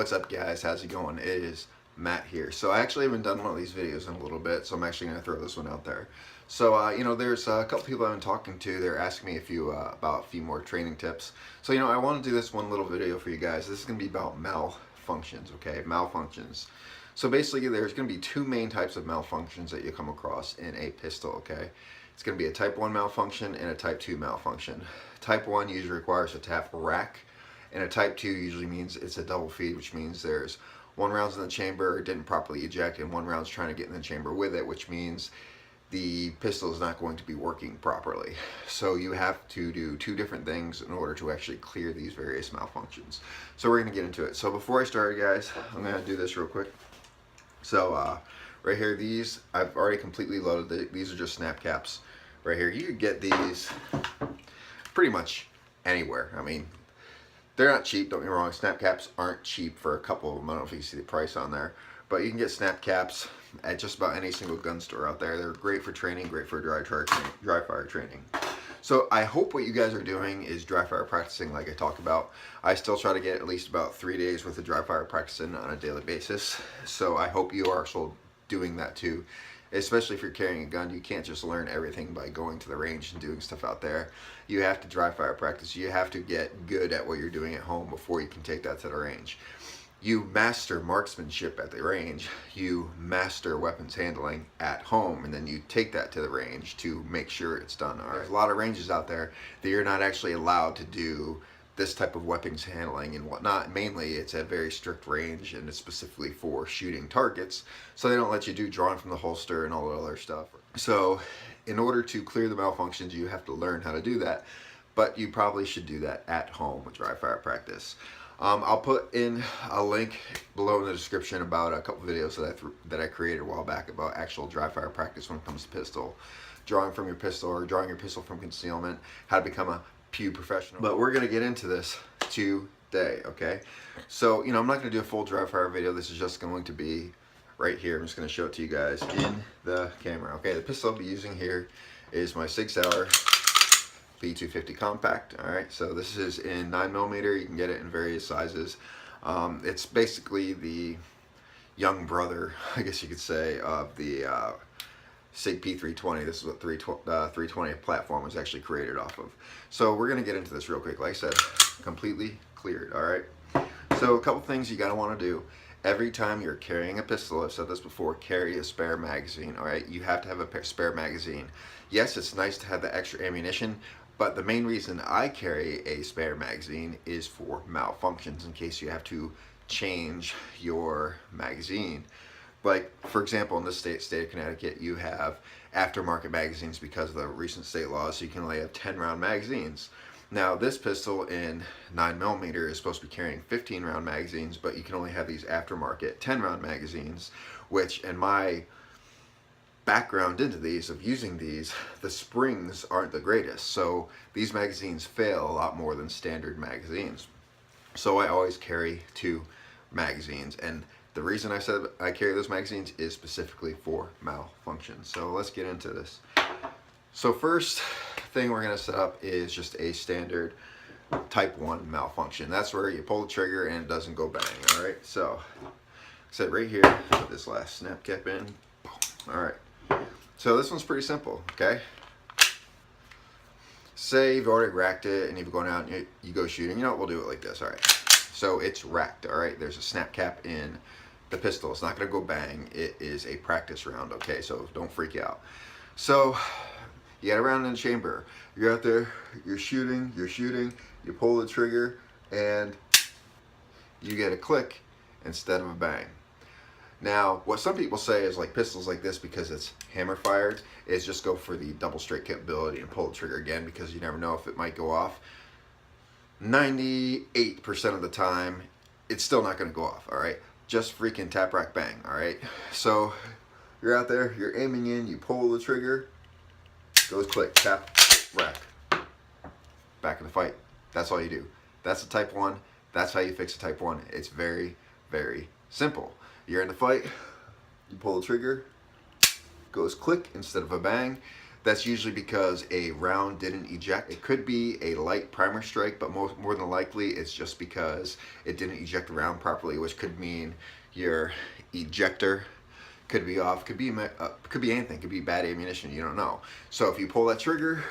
What's up, guys? How's it going? It is Matt here. So I actually haven't done one of these videos in a little bit, so I'm actually going to throw this one out there. So, there's a couple people I've been talking to. They're asking me about a few more training tips. So, I want to do this one little video for you guys. This is going to be about malfunctions, okay? Malfunctions. So basically, there's going to be two main types of malfunctions that you come across in a pistol, okay? It's going to be a type 1 malfunction and a type 2 malfunction. Type 1 usually requires a tap rack, and a type 2 usually means it's a double feed, which means there's one round's in the chamber, didn't properly eject, and one round's trying to get in the chamber with it, which means the pistol is not going to be working properly. So you have to do two different things in order to actually clear these various malfunctions. So we're going to get into it. So before I start, guys, I'm going to do this real quick. So right here, these I've already completely loaded. These are just snap caps. Right here, you could get these pretty much anywhere. I mean, they're not cheap, don't get me wrong. Snap caps aren't cheap for a couple of them. I don't know if you see the price on there. But you can get snap caps at just about any single gun store out there. They're great for training, great for dry fire training. So I hope what you guys are doing is dry fire practicing like I talked about. I still try to get at least about 3 days worth of dry fire practicing on a daily basis. So I hope you are still doing that too. Especially if you're carrying a gun, you can't just learn everything by going to the range and doing stuff out there. You have to dry fire practice. You have to get good at what you're doing at home before you can take that to the range. You master marksmanship at the range. You master weapons handling at home, and then you take that to the range to make sure it's done. All right. There's a lot of ranges out there that you're not actually allowed to do this type of weapons handling and whatnot. Mainly it's a very strict range, and it's specifically for shooting targets, so they don't let you do drawing from the holster and all that other stuff. So in order to clear the malfunctions, you have to learn how to do that, but you probably should do that at home with dry fire practice. I'll put in a link below in the description about a couple videos that I created a while back about actual dry fire practice when it comes to pistol, drawing from your pistol or drawing your pistol from concealment, how to become a pew professional. But we're gonna get into this today, okay? So, I'm not gonna do a full dry fire video. This is just going to be right here. I'm just gonna show it to you guys in the camera, okay? The pistol I'll be using here is my Sig Sauer B250 compact. All right, so this is in 9mm. You can get it in various sizes. It's basically the young brother, I guess you could say, of the Sig P320. This is what 320 platform was actually created off of. So we're gonna get into this real quick. Like I said, completely cleared. All right, so a couple things you gotta want to do. Every time you're carrying a pistol, I've said this before, carry a spare magazine. All right, you have to have a spare magazine. Yes, it's nice to have the extra ammunition, but the main reason I carry a spare magazine is for malfunctions, in case you have to change your magazine. Like, for example, in this state of Connecticut, you have aftermarket magazines because of the recent state laws, so you can only have 10-round magazines. Now, this pistol in 9mm is supposed to be carrying 15-round magazines, but you can only have these aftermarket 10-round magazines, which, in my background into these, of using these, the springs aren't the greatest. So these magazines fail a lot more than standard magazines. So I always carry 2 magazines, and the reason I said I carry those magazines is specifically for malfunctions. So let's get into this. So first thing we're going to set up is just a standard type 1 malfunction. That's where you pull the trigger and it doesn't go bang. All right, so set right here, put this last snap cap in. All right, so this one's pretty simple, okay? Say you've already racked it and you've gone out and you go shooting. We'll do it like this. All right, so it's racked. All right, there's a snap cap in the pistol. It's not going to go bang. It is a practice round, okay? So don't freak out. So you got a round in the chamber. You're out there, you're shooting, you pull the trigger, and you get a click instead of a bang. Now, what some people say is, like, pistols like this, because it's hammer fired, is just go for the double straight capability and pull the trigger again, because you never know if it might go off. 98% of the time, it's still not going to go off, all right? Just freaking tap, rack, bang, all right? So you're out there, you're aiming in, you pull the trigger, goes click, tap, rack, back in the fight. That's all you do. That's a type 1. That's how you fix a type 1. It's very, very simple. You're in the fight, you pull the trigger, goes click instead of a bang. That's usually because a round didn't eject. It could be a light primer strike, but more than likely it's just because it didn't eject the round properly, which could mean your ejector could be off, could be anything, could be bad ammunition, you don't know. So if you pull that trigger,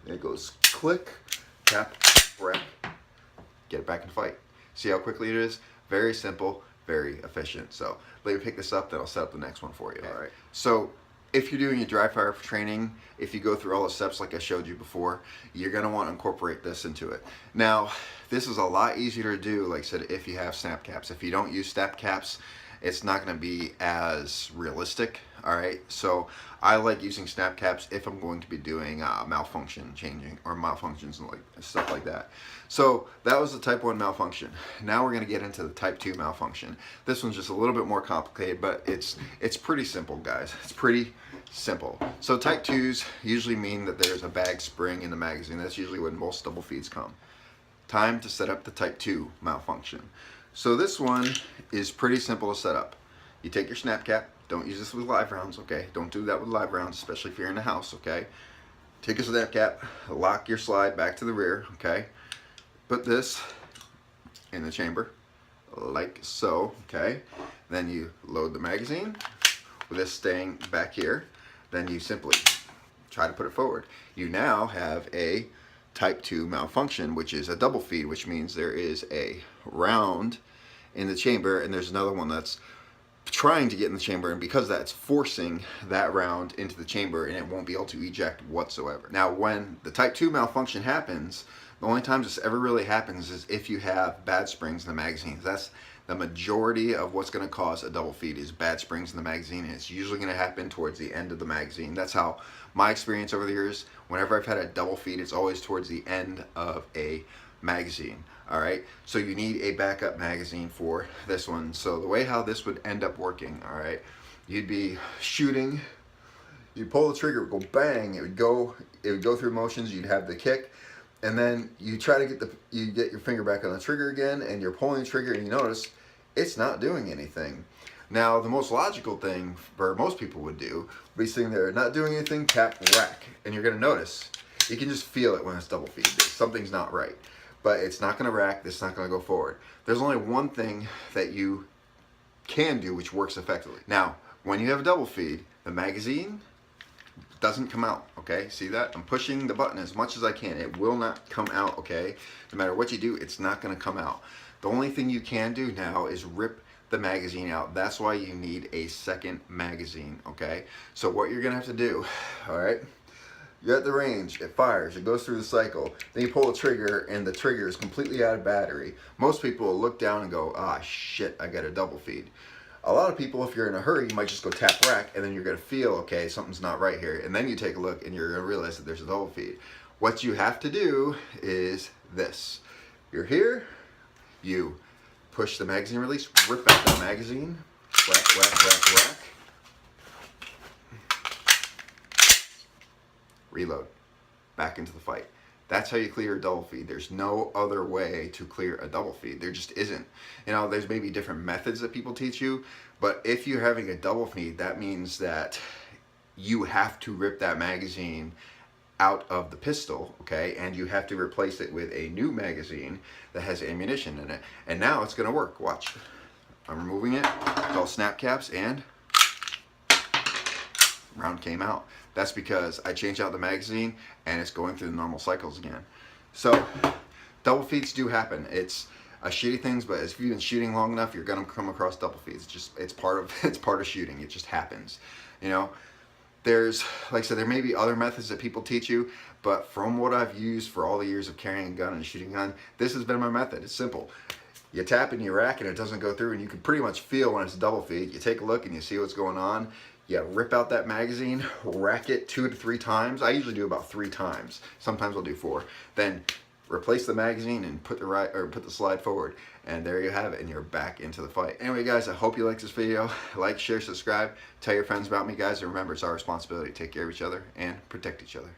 there it goes, click, tap, rack, get it back in fight. See how quickly it is? Very simple, very efficient. So let me pick this up, then I'll set up the next one for you. All right. So if you're doing your dry fire training, if you go through all the steps like I showed you before, you're going to want to incorporate this into it. Now, this is a lot easier to do, like I said, if you have snap caps. If you don't use snap caps, it's not going to be as realistic. All right, so I like using snap caps if I'm going to be doing malfunction changing or malfunctions and stuff like that. So that was the type 1 malfunction. Now we're going to get into the type 2 malfunction. This one's just a little bit more complicated, but it's pretty simple, guys. It's pretty simple. So type 2s usually mean that there's a bag spring in the magazine. That's usually when most double feeds come. Time to set up the type 2 malfunction. So this one is pretty simple to set up. You take your snap cap. Don't use this with live rounds, okay? Don't do that with live rounds, especially if you're in the house, okay? Take a snap cap, lock your slide back to the rear, okay? Put this in the chamber, like so, okay? Then you load the magazine with this staying back here. Then you simply try to put it forward. You now have a type 2 malfunction, which is a double feed, which means there is a round in the chamber and there's another one that's trying to get in the chamber, and because that's forcing that round into the chamber and it won't be able to eject whatsoever. Now when the type 2 malfunction happens, the only times this ever really happens is if you have bad springs in the magazines. That's the majority of what's going to cause a double feed, is bad springs in the magazine, and it's usually going to happen towards the end of the magazine. That's how my experience over the years, whenever I've had a double feed, it's always towards the end of a magazine. All right, so you need a backup magazine for this one. So the way how this would end up working, all right, you'd be shooting, you'd pull the trigger, it would go bang, it would go through motions, you'd have the kick, and then you try to get your finger back on the trigger again, and you're pulling the trigger, and you notice it's not doing anything. Now the most logical thing for most people would do would be sitting there not doing anything, tap, rack, and you're gonna notice, you can just feel it when it's double feed. Something's not right. But it's not going to rack, it's not going to go forward. There's only one thing that you can do which works effectively. Now, when you have a double feed, the magazine doesn't come out, okay? See that? I'm pushing the button as much as I can. It will not come out, okay? No matter what you do, it's not going to come out. The only thing you can do now is rip the magazine out. That's why you need a second magazine, okay? So what you're going to have to do, all right? You're at the range, it fires, it goes through the cycle, then you pull the trigger and the trigger is completely out of battery. Most people will look down and go, ah shit, I got a double feed. A lot of people, if you're in a hurry, you might just go tap rack and then you're gonna feel, okay, something's not right here. And then you take a look and you're gonna realize that there's a double feed. What you have to do is this. You're here, you push the magazine release, rip out that magazine, whack, whack, whack, whack. Reload, back into the fight. That's how you clear a double feed. There's no other way to clear a double feed. There just isn't. You know, there's maybe different methods that people teach you, but if you're having a double feed, that means that you have to rip that magazine out of the pistol, okay, and you have to replace it with a new magazine that has ammunition in it. And now it's gonna work. Watch. I'm removing it. It's all snap caps and round came out. That's because I changed out the magazine and it's going through the normal cycles again. So double feeds do happen. It's a shitty thing, but if you've been shooting long enough, you're gonna come across double feeds. It's part of shooting. It just happens. You know, there's, like I said, there may be other methods that people teach you, but from what I've used for all the years of carrying a gun and shooting a gun, this has been my method. It's simple. You tap and you rack and it doesn't go through, and you can pretty much feel when it's a double feed. You take a look and you see what's going on. You rip out that magazine, rack it 2 to 3 times. I usually do about 3 times. Sometimes I'll do 4. Then replace the magazine and put the slide forward, and there you have it, and you're back into the fight. Anyway, guys, I hope you liked this video. Like, share, subscribe, tell your friends about me, guys, and remember, it's our responsibility to take care of each other and protect each other.